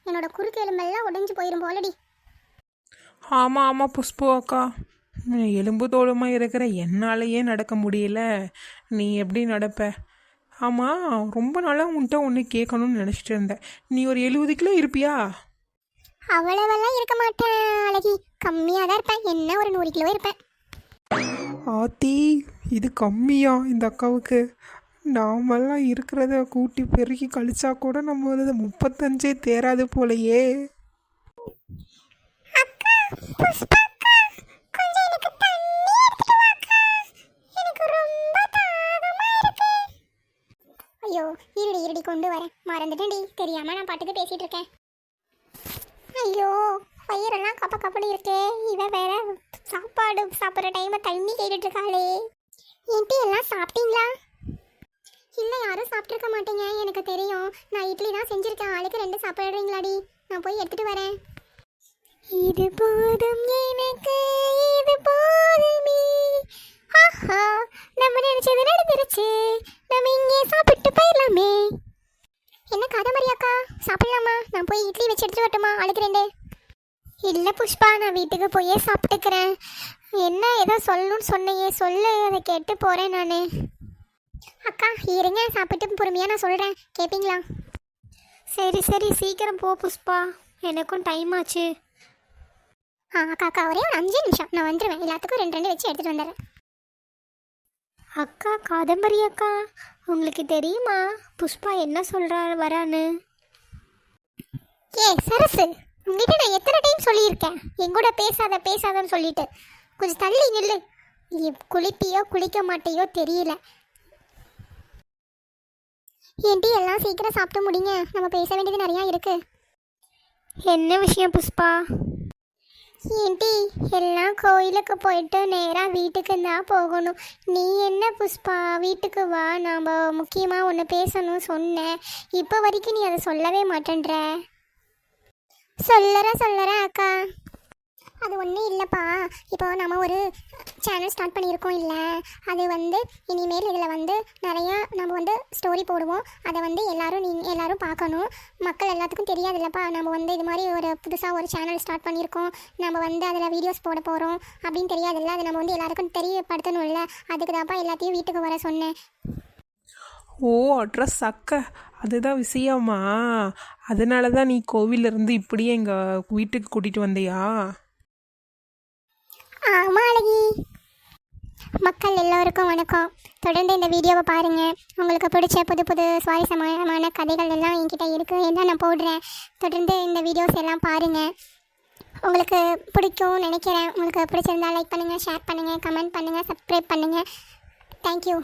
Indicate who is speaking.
Speaker 1: என்னோட குறுக்கு எலும்பெல்லாம் உடைஞ்சு போயிரும் போலடி.
Speaker 2: ஆமாம் ஆமாம் புஷ்பு அக்கா, எலும்பு தோலுமா இருக்கிற என்னாலேயே நடக்க முடியல, நீ எப்படி நடப்ப? ஆமாம், ரொம்ப நாளாக உன்கிட்ட ஒன்று கேட்கணும்னு நினச்சிட்டு இருந்தேன். நீ ஒரு 70 கிலோ இருப்பியா?
Speaker 1: அவ்வளவெல்லாம் இருக்க மாட்டேன் அழகி, கம்மியாக தான் இருப்பேன். என்ன ஒரு 100 கிலோ இருப்பேன்.
Speaker 2: ஆத்தி, இது கம்மியா இந்த அக்காவுக்கு? நாமெல்லாம் இருக்கிறத கூட்டி பெருக்கி கழிச்சா கூட நம்ம 35 தேராது போலையே.
Speaker 1: ஐயோ, இருடி கொண்டு வரேன். மறந்துட்டேன்டி, தெரியாம நான் பாட்டுக்கு பேசிட்டு இருக்கேன். ஐயோ, வயிறெல்லாம் கப்பன்னு இருக்கே. இவ வேற சாப்பாடு சாப்பிட்ற டைமை தண்ணி கேட்டுட்டு இருக்காளே. ஏன்டி எல்லாம் சாப்பிட்டீங்களா? இல்லை, யாரும் சாப்பிட்ருக்க மாட்டேங்க, எனக்கு தெரியும். நான் இட்லி தான் செஞ்சுருக்கேன். ஆளுக்கு 2 சாப்பிட்றீங்களாடி? நான் போய் எடுத்துட்டு வரேன். இது போதும் எனக்கு, இது போதுமே. ஆஹா, நம்ம நினைச்சது நடந்துருச்சு. நம்ம இங்கே சாப்பிட்டு போயிடலாமே. என்ன காதமரி அக்கா, சாப்பிடலாமா? நான் போய் இட்லி வச்சு எடுத்துட்டு வரட்டுமா ஆளுக்கு 2? இல்லை புஷ்பா, நான் வீட்டுக்கு போயே சாப்பிட்டுக்கிறேன். என்ன ஏதோ சொல்லணும்னு சொன்னையே, சொல்லு, அதை கேட்டு போகிறேன் நான். அக்கா இருங்க, சாப்பிட்டு பொறுமையாக நான் சொல்கிறேன், கேட்பீங்களா?
Speaker 3: சரி சீக்கிரம் போ புஷ்பா, எனக்கும் டைம் ஆச்சு.
Speaker 1: அக்கா ஒரே ஒரு 5 நிமிஷம், நான் வந்துடுவேன். எல்லாத்துக்கும் 2 வச்சு எடுத்துகிட்டு வந்துடுறேன்.
Speaker 3: அக்கா காதம்பரி அக்கா, உங்களுக்கு தெரியுமா புஷ்பா என்ன சொல்கிறார் வரான்னு?
Speaker 1: ஏ சரசு, உங்ககிட்ட நான் எத்தனை டைம் சொல்லியிருக்கேன் எங்கூட பேசாதன்னு சொல்லிட்டு. கொஞ்சம் தள்ளி நில்லு. நீ குளிப்பியோ குளிக்க மாட்டேயோ தெரியல. ஏன்டி எல்லாம் சீக்கிரம் சாப்பிட்டு முடிங்க, நம்ம பேச வேண்டியது நிறையா இருக்கு.
Speaker 3: என்ன விஷயம் புஷ்பா?
Speaker 1: ஏன்டி எல்லாம் கோயிலுக்கு போயிட்டு நேராக வீட்டுக்கு தான் போகணும். நீ என்ன புஷ்பா, வீட்டுக்கு வா, நாம் முக்கியமாக ஒன்று பேசணும் சொன்னேன். இப்போ வரைக்கும் நீ அதை சொல்லவே மாட்டேன்ற. சொல்லறேன் அக்கா. அது ஒன்றும் இல்லைப்பா, இப்போ நம்ம ஒரு சேனல் ஸ்டார்ட் பண்ணியிருக்கோம் இல்லை, அது இனிமேல் இதில் நிறையா நம்ம ஸ்டோரி போடுவோம். அதை எல்லாரும் பார்க்கணும். மக்கள் எல்லாத்துக்கும் தெரியாதுல்லப்பா, நம்ம இது மாதிரி ஒரு புதுசாக ஒரு சேனல் ஸ்டார்ட் பண்ணியிருக்கோம், நம்ம அதில் வீடியோஸ் போட போகிறோம் அப்படின்னு தெரியாதுல்ல. அது நம்ம எல்லாருக்கும் தெரியப்படுத்தணும்ல, அதுக்கு தான்ப்பா எல்லாத்தையும் வீட்டுக்கு வர சொன்னேன்.
Speaker 2: ஓ, அட்ரஸ் அக்கா, அதுதான் விஷயமா? அதனால தான் நீ கோவிலிருந்து இப்படியே எங்கள் வீட்டுக்கு கூட்டிகிட்டு வந்தியா?
Speaker 1: ஆமாம் அழகி. மக்கள் எல்லோருக்கும் வணக்கம். தொடர்ந்து இந்த வீடியோவை பாருங்கள். உங்களுக்கு பிடிச்ச புது புது சுவாரஸ்யமான கதைகள் எல்லாம் என்கிட்ட இருக்குது, எல்லாம் நான் போடுறேன். தொடர்ந்து இந்த வீடியோஸ் எல்லாம் பாருங்கள். உங்களுக்கு பிடிக்கும்னு நினைக்கிறேன். உங்களுக்கு பிடிச்சிருந்தா லைக் பண்ணுங்கள், ஷேர் பண்ணுங்கள், கமெண்ட் பண்ணுங்கள், சப்ஸ்கிரைப் பண்ணுங்கள். தேங்க்யூ.